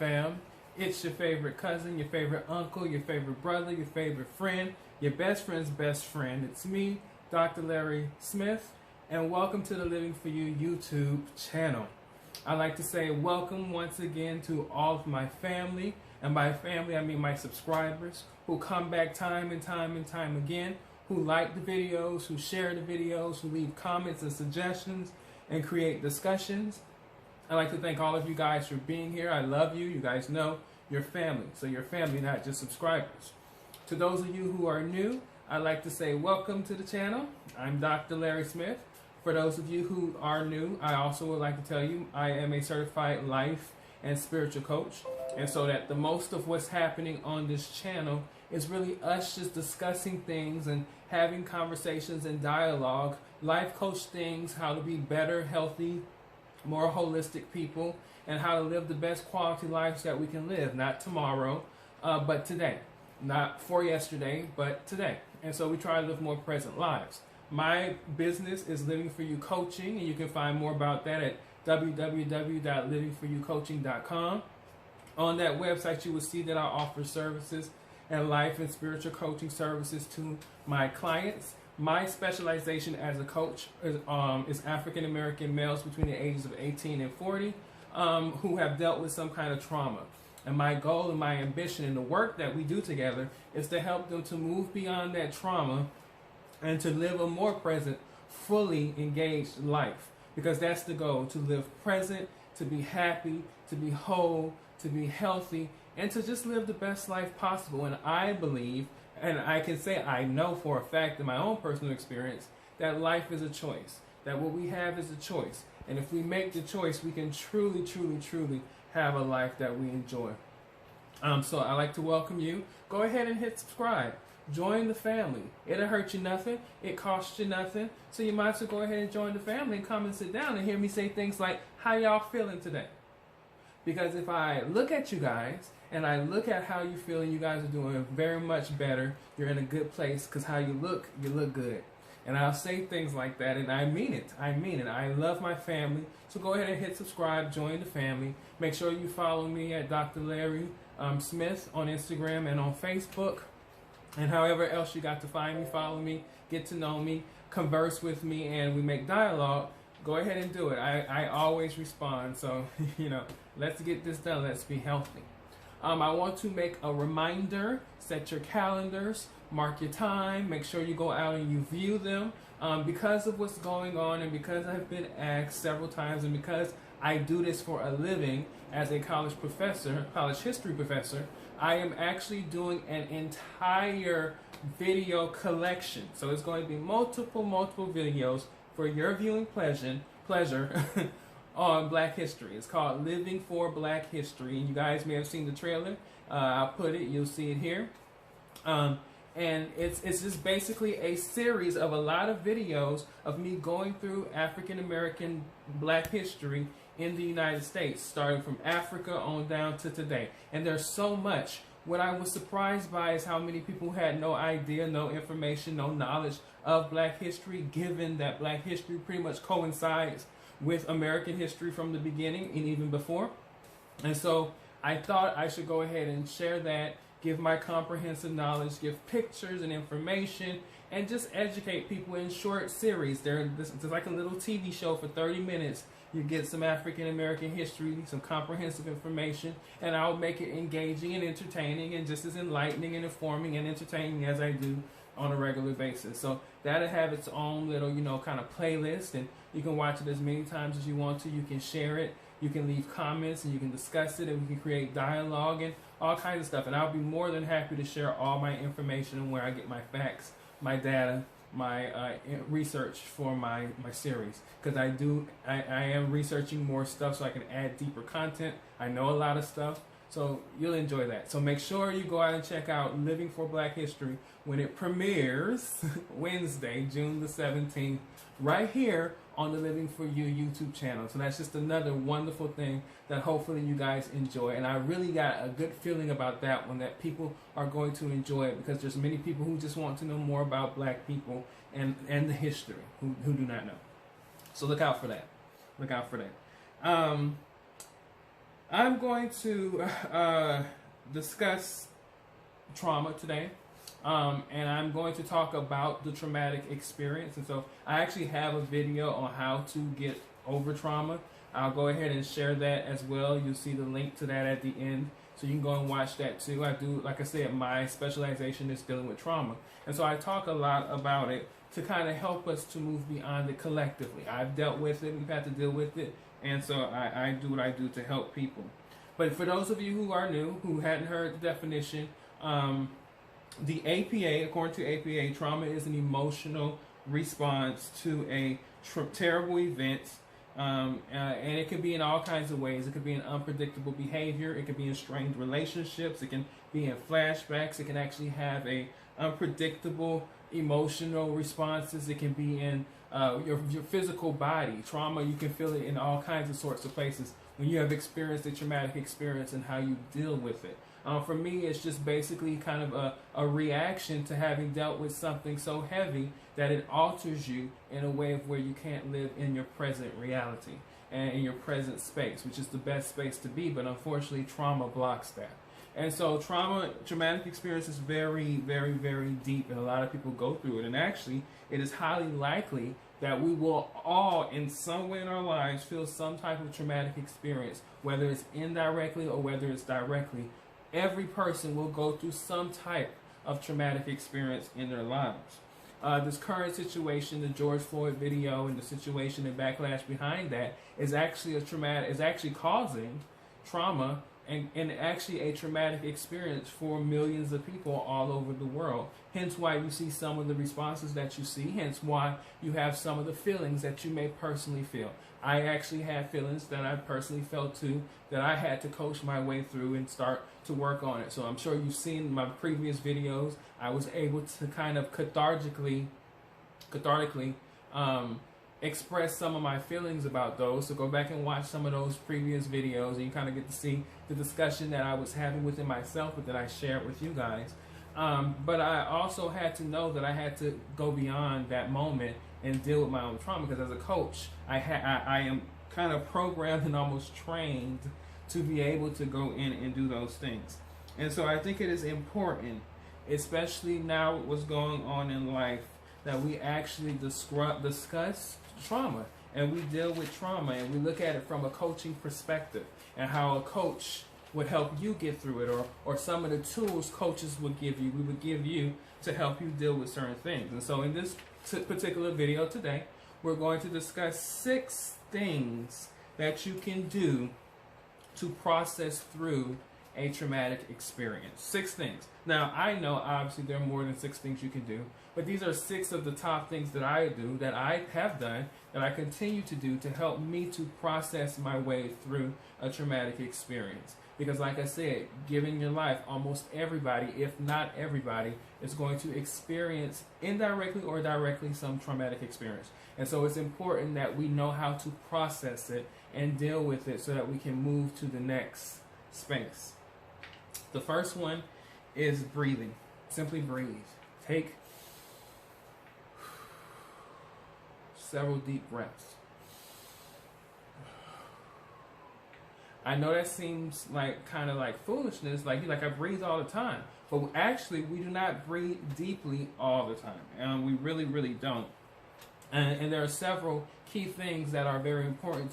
fam? It's your favorite cousin, your favorite uncle, your favorite brother, your favorite friend, your best friend's best friend. It's me, Dr. Larry Smith, and welcome to the Living For You YouTube channel. I'd like to say welcome once again to all of my family, and by family I mean my subscribers who come back time and time again, who like the videos, who share the videos, who leave comments and suggestions and create discussions. I'd like to thank all of you guys for being here. I love you. You guys know you're family. So you're family, not just subscribers. To those of you who are new, I'd like to say welcome to the channel. I'm Dr. Larry Smith. For those of you who are new, I also would like to tell you I am a certified life and spiritual coach. And so that the most of what's happening on this channel is really us just discussing things and having conversations and dialogue, life coach things, how to be better, healthy, more holistic people, and how to live the best quality lives that we can live, not tomorrow, but today. Not for yesterday, but today. And so we try to live more present lives. My business is Living For You Coaching, and you can find more about that at www.livingforyoucoaching.com. On that website, you will see that I offer services and life and spiritual coaching services to my clients. My specialization as a coach is African American males between the ages of 18 and 40 who have dealt with some kind of trauma. And my goal and my ambition in the work that we do together is to help them to move beyond that trauma and to live a more present, fully engaged life. Because that's the goal, to live present, to be happy, to be whole, to be healthy, and to just live the best life possible. And I believe, and I can say I know for a fact in my own personal experience, that life is a choice. That what we have is a choice. And if we make the choice, we can truly have a life that we enjoy. So I'd like to welcome you. Go ahead and hit subscribe. Join the family. It'll hurt you nothing. It costs you nothing. So you might as well go ahead and join the family and come and sit down and hear me say things like, how y'all feeling today? Because if I look at you guys and I look at how you feel, and you guys are doing very much better, you're in a good place, because how you look good. And I'll say things like that, and I mean it. I mean it. I love my family. So go ahead and hit subscribe, join the family. Make sure you follow me at Dr. Larry Smith on Instagram and on Facebook. And however else you got to find me, follow me, get to know me, converse with me, and we make dialogue. Go ahead and do it. I always respond. So, let's get this done. Let's be healthy. I want to make a reminder. Set your calendars. Mark your time. Make sure you go out and you view them. Because of what's going on, and because I've been asked several times, and because I do this for a living as a college history professor, I am actually doing an entire video collection. So it's going to be multiple videos for your viewing pleasure on Black History. It's called Living for Black History, and you guys may have seen the trailer. I'll put it, you'll see it here. And it's just basically a series of a lot of videos of me going through African American Black history in the United States, starting from Africa on down to today. And there's so much. What I was surprised by is how many people had no idea, no information, no knowledge of Black history, given that Black history pretty much coincides with American history from the beginning and even before. And so I thought I should go ahead and share that, give my comprehensive knowledge, give pictures and information, and just educate people in short series. This is like a little TV show for 30 minutes. You get some African American history, some comprehensive information, and I'll make it engaging and entertaining and just as enlightening and informing and entertaining as I do on a regular basis. So that'll have its own little, kind of playlist, and you can watch it as many times as you want to. You can share it, you can leave comments, and you can discuss it, and we can create dialogue and all kinds of stuff. And I'll be more than happy to share all my information and where I get my facts, my data, my research for my series, because I am researching more stuff so I can add deeper content. I know a lot of stuff, so you'll enjoy that. So make sure you go out and check out Living for Black History when it premieres Wednesday, June the 17th, right here on the Living For You YouTube channel. So that's just another wonderful thing that hopefully you guys enjoy. And I really got a good feeling about that one, that people are going to enjoy it, because there's many people who just want to know more about Black people and the history who do not know. So look out for that. Look out for that. I'm going to discuss trauma today. And I'm going to talk about the traumatic experience. And so I actually have a video on how to get over trauma. I'll go ahead and share that as well. You'll see the link to that at the end. So you can go and watch that too. I do, like I said, my specialization is dealing with trauma. And so I talk a lot about it to kind of help us to move beyond it collectively. I've dealt with it. We've had to deal with it. And so I do what I do to help people. But for those of you who are new, who hadn't heard the definition, the APA, according to APA, trauma is an emotional response to a terrible event. And it can be in all kinds of ways. It could be in unpredictable behavior. It could be in strained relationships. It can be in flashbacks. It can actually have a unpredictable emotional responses. It can be in your physical body. Trauma, you can feel it in all kinds of sorts of places when you have experienced a traumatic experience and how you deal with it. For me, it's just basically kind of a reaction to having dealt with something so heavy that it alters you in a way of where you can't live in your present reality and in your present space, which is the best space to be, but unfortunately trauma blocks that. And so traumatic experience is very, very, very deep, and a lot of people go through it. And actually, it is highly likely that we will all, in some way in our lives, feel some type of traumatic experience, whether it's indirectly or whether it's directly. Every person will go through some type of traumatic experience in their lives. This current situation, the George Floyd video, and the situation and backlash behind that is actually causing trauma and actually a traumatic experience for millions of people all over the world. Hence why you see some of the responses that you see. Hence why you have some of the feelings that you may personally feel. I actually had feelings that I personally felt too, that I had to coach my way through and start to work on it. So I'm sure you've seen my previous videos. I was able to kind of cathartically express some of my feelings about those. So go back and watch some of those previous videos, and you kind of get to see the discussion that I was having within myself, but that I shared with you guys. But I also had to know that I had to go beyond that moment and deal with my own trauma, because as a coach, I am kind of programmed and almost trained to be able to go in and do those things. And so I think it is important, especially now with what's going on in life, that we actually discuss trauma, and we deal with trauma, and we look at it from a coaching perspective, and how a coach would help you get through it, or some of the tools coaches would give you to help you deal with certain things. And so in this particular video today, we're going to discuss 6 things that you can do to process through a traumatic experience. 6 things. Now, I know obviously there are more than 6 things you can do, but these are 6 of the top things that I do, that I have done, that I continue to do to help me to process my way through a traumatic experience. Because like I said, given your life, almost everybody, if not everybody, is going to experience indirectly or directly some traumatic experience. And so it's important that we know how to process it and deal with it so that we can move to the next space. The first one is breathing. Simply breathe. Take several deep breaths. I know that seems like kind of like foolishness, like I breathe all the time, but actually we do not breathe deeply all the time, and we really, really don't. And there are several key things that are very important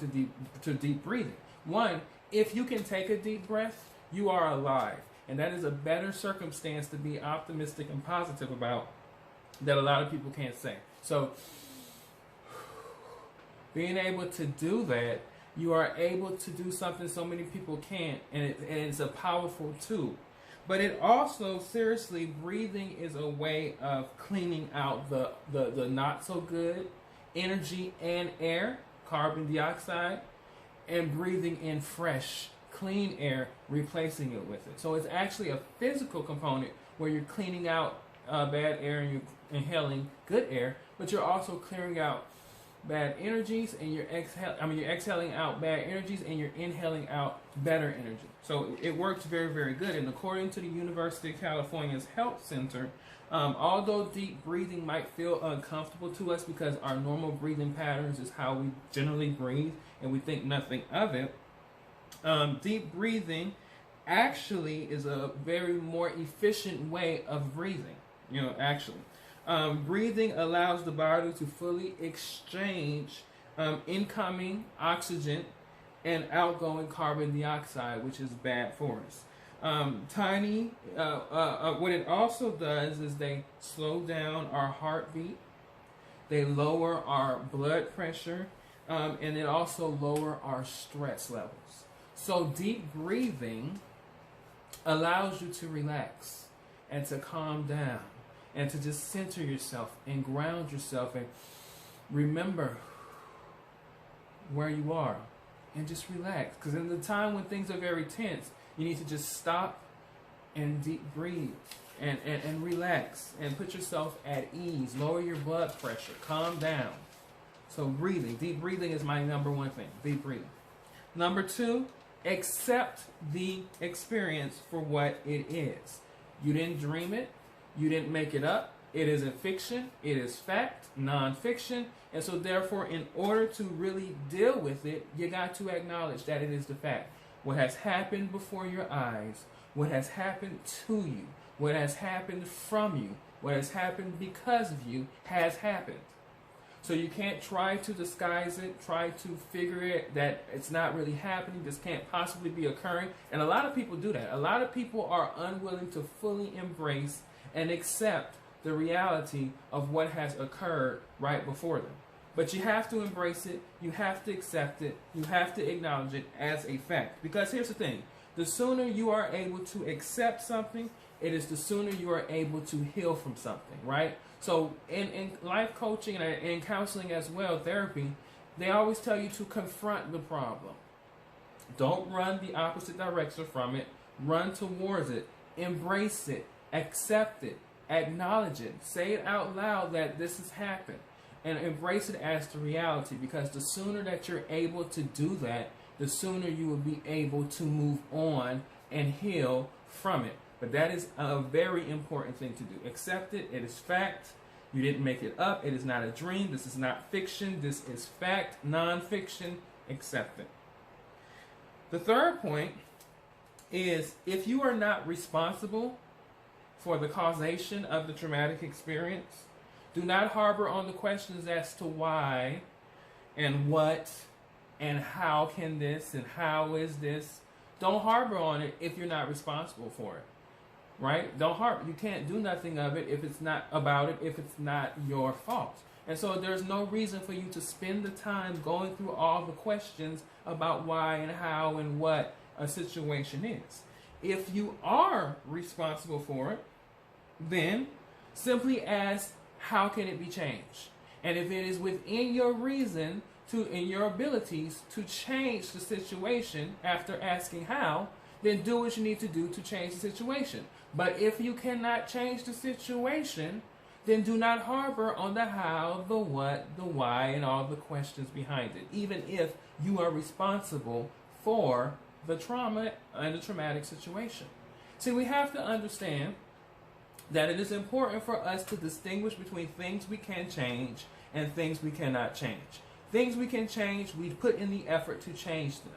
to deep breathing. One, if you can take a deep breath, you are alive, and that is a better circumstance to be optimistic and positive about that a lot of people can't say. So being able to do that, you are able to do something so many people can't, and it's a powerful tool. But it also, seriously, breathing is a way of cleaning out the not so good energy and air, carbon dioxide, and breathing in fresh, clean air, replacing it with it. So it's actually a physical component where you're cleaning out bad air and you're inhaling good air, but you're also clearing out bad energies, and you're exhaling out bad energies, and you're inhaling out better energy. So it works very, very good. And according to the University of California's Health Center, although deep breathing might feel uncomfortable to us because our normal breathing patterns is how we generally breathe and we think nothing of it, Deep breathing actually is a very more efficient way of breathing. Breathing allows the body to fully exchange incoming oxygen and outgoing carbon dioxide, which is bad for us. What it also does is they slow down our heartbeat, they lower our blood pressure, and it also lower our stress levels. So deep breathing allows you to relax and to calm down and to just center yourself and ground yourself and remember where you are and just relax. Because in the time when things are very tense, you need to just stop and deep breathe and relax and put yourself at ease. Lower your blood pressure. Calm down. So breathing. Deep breathing is my number one thing. Deep breathing. Number two, accept the experience for what it is. You didn't dream it. You didn't make it up. It isn't fiction. It is fact, non-fiction. And so therefore, in order to really deal with it, you got to acknowledge that it is the fact. What has happened before your eyes, what has happened to you, what has happened from you, what has happened because of you has happened. So you can't try to disguise it, try to figure it that it's not really happening, this can't possibly be occurring. And a lot of people do that. A lot of people are unwilling to fully embrace and accept the reality of what has occurred right before them. But you have to embrace it, you have to accept it, you have to acknowledge it as a fact. Because here's the thing, the sooner you are able to accept something, it is the sooner you are able to heal from something, right? So in life coaching and in counseling as well, therapy, they always tell you to confront the problem. Don't run the opposite direction from it, run towards it, embrace it, accept it, acknowledge it, say it out loud that this has happened, and embrace it as the reality, because the sooner that you're able to do that, the sooner you will be able to move on and heal from it. But that is a very important thing to do. Accept it. It is fact. You didn't make it up. It is not a dream. This is not fiction. This is fact, non-fiction. Accept it. The third point is, if you are not responsible for the causation of the traumatic experience, do not harbor on the questions as to why and what and how can this and how is this. Don't harbor on it if you're not responsible for it. Right? Don't harbor. You can't do nothing of it if it's not about it, if it's not your fault. And so there's no reason for you to spend the time going through all the questions about why and how and what a situation is. If you are responsible for it, then simply ask, how can it be changed? And if it is within your reason in your abilities to change the situation after asking how, then do what you need to do to change the situation. But if you cannot change the situation, then do not harbor on the how, the what, the why, and all the questions behind it, even if you are responsible for the trauma and the traumatic situation. See, we have to understand that it is important for us to distinguish between things we can change and things we cannot change. Things we can change, we put in the effort to change them.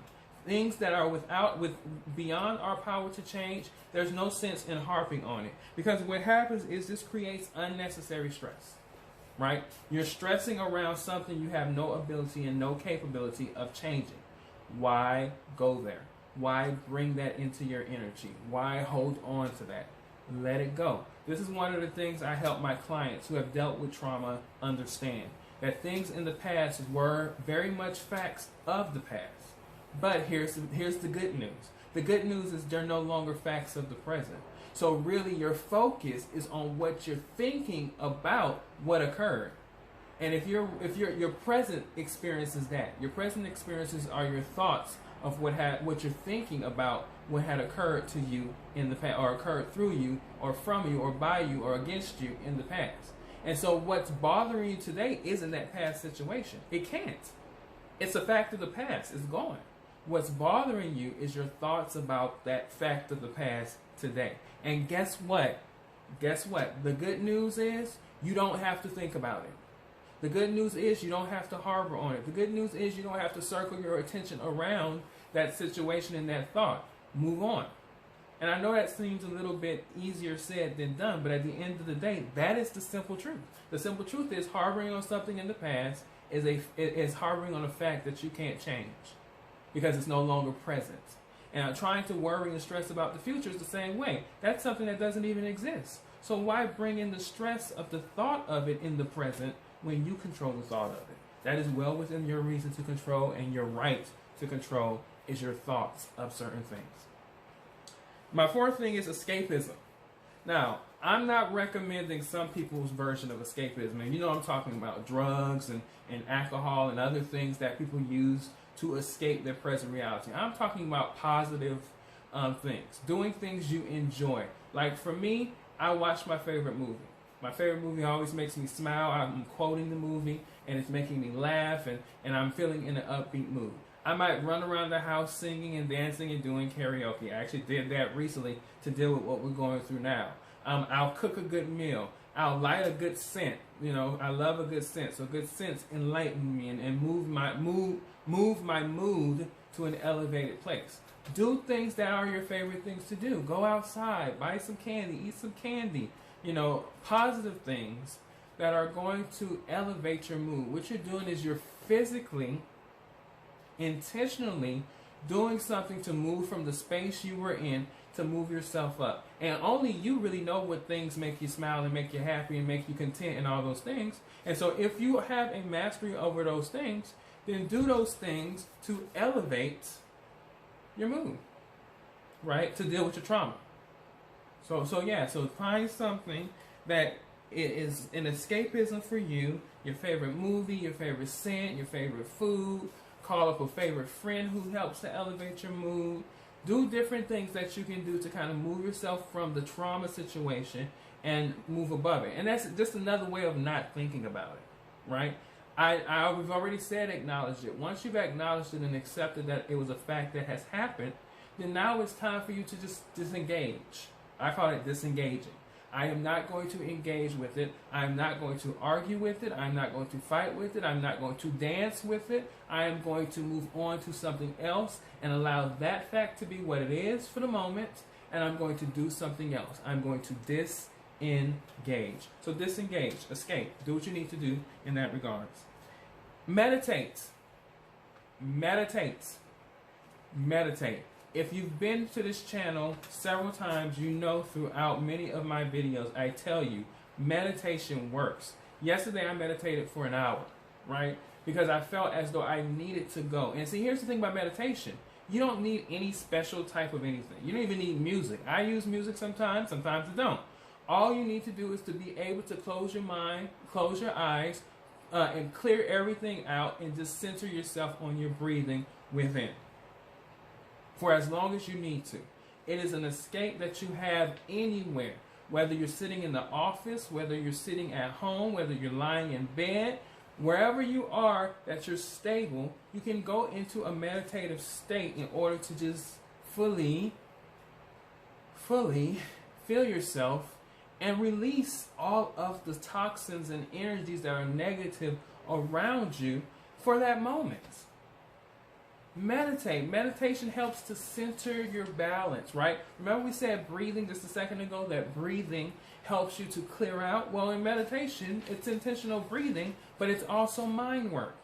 Things that are beyond our power to change, there's no sense in harping on it. Because what happens is this creates unnecessary stress, right? You're stressing around something you have no ability and no capability of changing. Why go there? Why bring that into your energy? Why hold on to that? Let it go. This is one of the things I help my clients who have dealt with trauma understand. That things in the past were very much facts of the past. But here's the good news. The good news is they're no longer facts of the present. So really your focus is on what you're thinking about what occurred. And if your present experience is that, your present experiences are your thoughts of what you're thinking about what had occurred to you in the past, or occurred through you, or from you, or by you, or against you in the past. And so what's bothering you today isn't that past situation. It can't. It's a fact of the past. It's gone. What's bothering you is your thoughts about that fact of the past today. And guess what? Guess what? The good news is you don't have to think about it. The good news is you don't have to harbor on it. The good news is you don't have to circle your attention around that situation and that thought. Move on. And I know that seems a little bit easier said than done, but at the end of the day, that is the simple truth. The simple truth is harboring on something in the past is harboring on a fact that you can't change because it's no longer present. And trying to worry and stress about the future is the same way. That's something that doesn't even exist. So why bring in the stress of the thought of it in the present when you control the thought of it? That is well within your reason to control, and your right to control is your thoughts of certain things. My fourth thing is escapism. Now, I'm not recommending some people's version of escapism. And you know I'm talking about drugs and alcohol and other things that people use to escape their present reality. I'm talking about positive things. Doing things you enjoy. Like for me, I watch my favorite movie. My favorite movie always makes me smile. I'm quoting the movie and it's making me laugh and I'm feeling in an upbeat mood. I might run around the house singing and dancing and doing karaoke. I actually did that recently to deal with what we're going through now. I'll cook a good meal. I'll light a good scent. You know, I love a good scent. So good scents enlighten me and move my mood to an elevated place. Do things that are your favorite things to do. Go outside, buy some candy, eat some candy. You know, positive things that are going to elevate your mood. What you're doing is you're physically, intentionally doing something to move from the space you were in to move yourself up. And only you really know what things make you smile and make you happy and make you content and all those things. And so if you have a mastery over those things, then do those things to elevate your mood, right? To deal with your trauma. So find something that is an escapism for you, your favorite movie, your favorite scent, your favorite food. Call up a favorite friend who helps to elevate your mood. Do different things that you can do to kind of move yourself from the trauma situation and move above it. And that's just another way of not thinking about it, right? We've already said acknowledge it. Once you've acknowledged it and accepted that it was a fact that has happened, then now it's time for you to just disengage. I call it disengaging. I am not going to engage with it. I am not going to argue with it. I'm not going to fight with it. I'm not going to dance with it. I am going to move on to something else and allow that fact to be what it is for the moment, and I'm going to do something else. I'm going to disengage. So disengage, escape. Do what you need to do in that regards. Meditate. Meditate. Meditate. If you've been to this channel several times, you know throughout many of my videos, I tell you, meditation works. Yesterday I meditated for an hour, right? Because I felt as though I needed to go. And see, here's the thing about meditation. You don't need any special type of anything. You don't even need music. I use music sometimes I don't. All you need to do is to be able to close your mind, close your eyes, and clear everything out and just center yourself on your breathing within. For as long as you need to. It is an escape that you have anywhere. Whether you're sitting in the office, whether you're sitting at home, whether you're lying in bed, wherever you are that you're stable, you can go into a meditative state in order to just fully feel yourself and release all of the toxins and energies that are negative around you for that moment. Meditate. Meditation helps to center your balance, right? Remember we said breathing just a second ago, that breathing helps you to clear out? Well, in meditation, it's intentional breathing, but it's also mind work.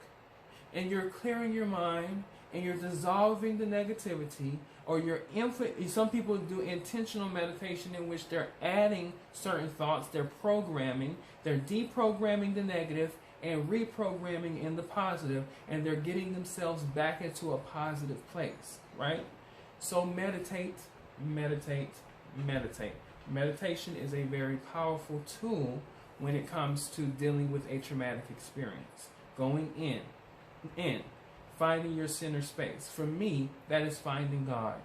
And you're clearing your mind, and you're dissolving the negativity, or some people do intentional meditation in which they're adding certain thoughts, they're programming, they're deprogramming the negative, and reprogramming in the positive, and they're getting themselves back into a positive place, right? So meditate, meditate, meditate. Meditation is a very powerful tool when it comes to dealing with a traumatic experience. Going in, finding your center space. For me, that is finding God.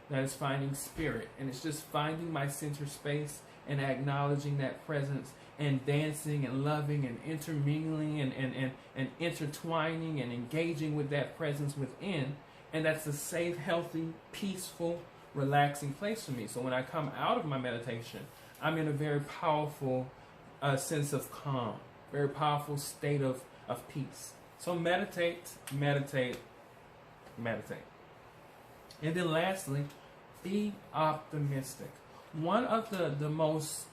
That is finding spirit. And it's just finding my center space and acknowledging that presence and dancing and loving and intermingling and intertwining and engaging with that presence within. And that's a safe, healthy, peaceful, relaxing place for me. So when I come out of my meditation, I'm in a very powerful sense of calm, very powerful state of peace. So meditate, meditate, meditate. And then lastly, be optimistic. One of the most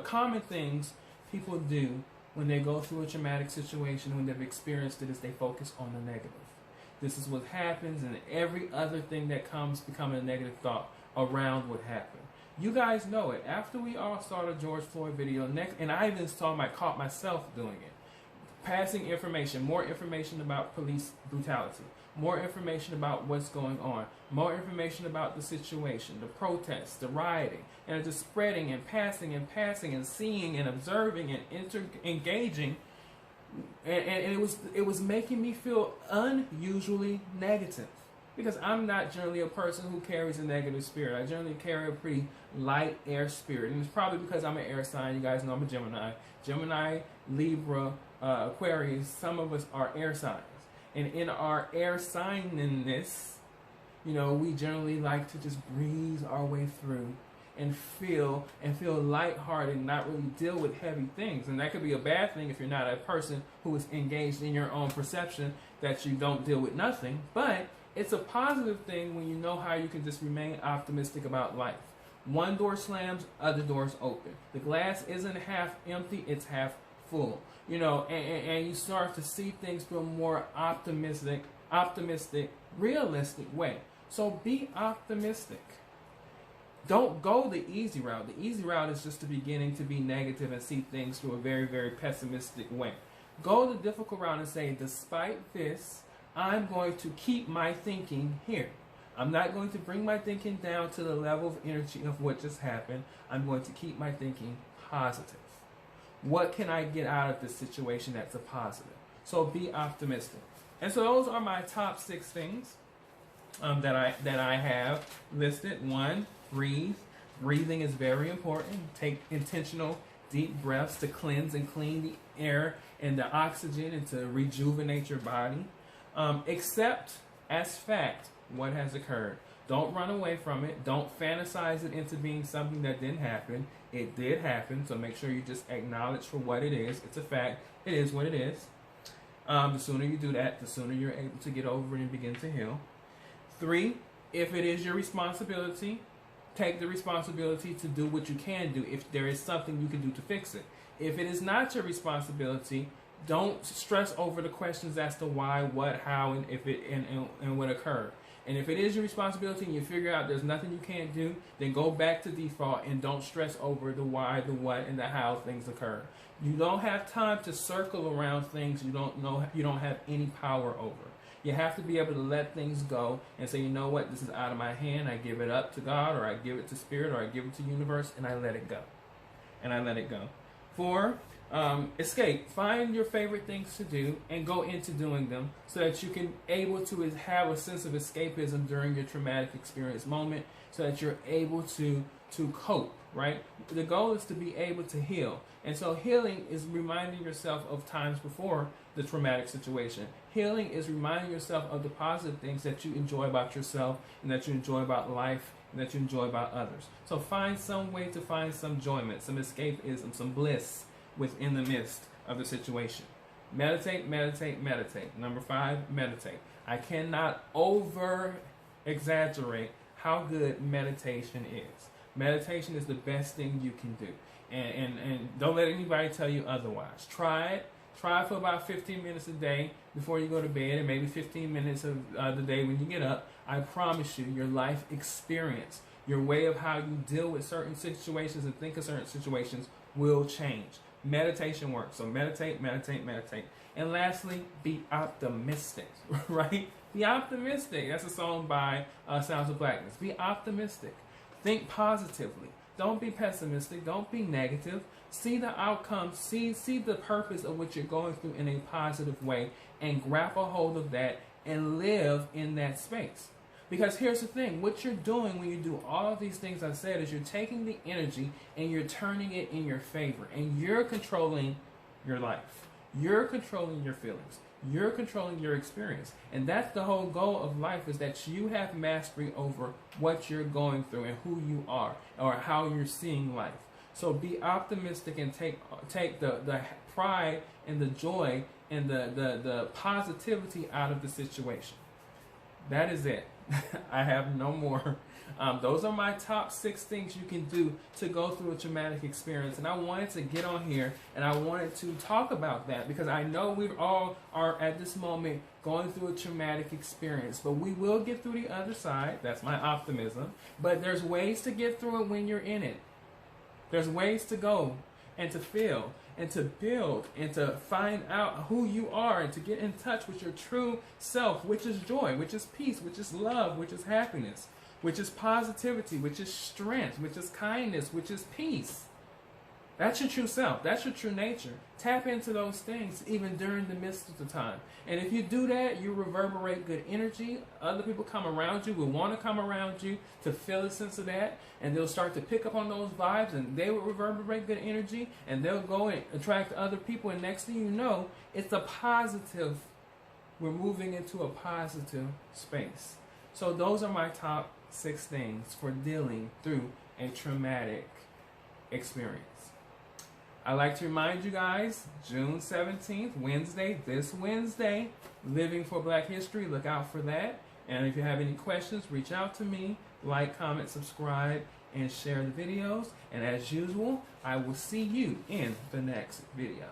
common things people do when they go through a traumatic situation, when they've experienced it, is they focus on the negative. This is what happens, and every other thing that comes becoming a negative thought around what happened. You guys know it. After we all saw the George Floyd video, and I even caught myself doing it, passing information, more information about police brutality, more information about what's going on, more information about the situation, the protests, the rioting, and just spreading and passing and seeing and observing and engaging, and it was making me feel unusually negative, because I'm not generally a person who carries a negative spirit. I generally carry a pretty light air spirit, and it's probably because I'm an air sign. You guys know I'm a Gemini, Libra, Aquarius. Some of us are air signs. And in our air signness, we generally like to just breeze our way through and feel lighthearted and not really deal with heavy things. And that could be a bad thing if you're not a person who is engaged in your own perception that you don't deal with nothing. But it's a positive thing when you know how you can just remain optimistic about life. One door slams, other doors open. The glass isn't half empty, it's half full. And you start to see things through a more optimistic, realistic way. So be optimistic. Don't go the easy route. The easy route is just the beginning to be negative and see things through a very, very pessimistic way. Go the difficult route and say, despite this, I'm going to keep my thinking here. I'm not going to bring my thinking down to the level of energy of what just happened. I'm going to keep my thinking positive. What can I get out of this situation that's a positive? So be optimistic. And so those are my top 6 things that I have listed. 1, breathe. Breathing is very important. Take intentional deep breaths to cleanse and clean the air and the oxygen and to rejuvenate your body. Accept as fact what has occurred. Don't run away from it. Don't fantasize it into being something that didn't happen. It did happen, so make sure you just acknowledge for what it is. It's a fact. It is what it is. The sooner you do that, the sooner you're able to get over it and begin to heal. 3, if it is your responsibility, take the responsibility to do what you can do if there is something you can do to fix it. If it is not your responsibility, don't stress over the questions as to why, what, how, and if it and what occurred. And if it is your responsibility and you figure out there's nothing you can't do, then go back to default and don't stress over the why, the what, and the how things occur. You don't have time to circle around things you don't have any power over. You have to be able to let things go and say, you know what, this is out of my hand. I give it up to God, or I give it to Spirit, or I give it to universe, and I let it go. 4, escape. Find your favorite things to do and go into doing them so that you can able to have a sense of escapism during your traumatic experience moment, so that you're able to cope, right? The goal is to be able to heal. And so healing is reminding yourself of times before the traumatic situation. Healing is reminding yourself of the positive things that you enjoy about yourself and that you enjoy about life and that you enjoy about others. So find some way to find some enjoyment, some escapism, some bliss within the midst of the situation. Meditate, meditate, meditate. 5, meditate. I cannot over exaggerate how good meditation is. Meditation is the best thing you can do. And don't let anybody tell you otherwise. Try it. Try it for about 15 minutes a day before you go to bed, and maybe 15 minutes of the day when you get up. I promise you, your life experience, your way of how you deal with certain situations and think of certain situations will change. Meditation works. So meditate, meditate, meditate. And lastly, be optimistic, right? Be optimistic. That's a song by Sounds of Blackness. Be optimistic. Think positively. Don't be pessimistic. Don't be negative. See the outcome. See the purpose of what you're going through in a positive way, and grab a hold of that and live in that space. Because here's the thing, what you're doing when you do all of these things I said is you're taking the energy and you're turning it in your favor, and you're controlling your life. You're controlling your feelings. You're controlling your experience. And that's the whole goal of life, is that you have mastery over what you're going through and who you are, or how you're seeing life. So be optimistic and take the pride and the joy and the positivity out of the situation. That is it. I have no more. Those are my top 6 things you can do to go through a traumatic experience. And I wanted to get on here and I wanted to talk about that because I know we all are at this moment going through a traumatic experience. But we will get through the other side. That's my optimism. But there's ways to get through it when you're in it. There's ways to go and to feel and to build and to find out who you are and to get in touch with your true self, which is joy, which is peace, which is love, which is happiness, which is positivity, which is strength, which is kindness, which is peace. That's your true self. That's your true nature. Tap into those things even during the midst of the time. And if you do that, you reverberate good energy. Other people come around you, will want to come around you to feel a sense of that. And they'll start to pick up on those vibes and they will reverberate good energy. And they'll go and attract other people. And next thing you know, it's a positive. We're moving into a positive space. So those are my top 6 things for dealing through a traumatic experience. I'd like to remind you guys, June 17th, Wednesday, this Wednesday, Living for Black History. Look out for that. And if you have any questions, reach out to me. Like, comment, subscribe, and share the videos. And as usual, I will see you in the next video.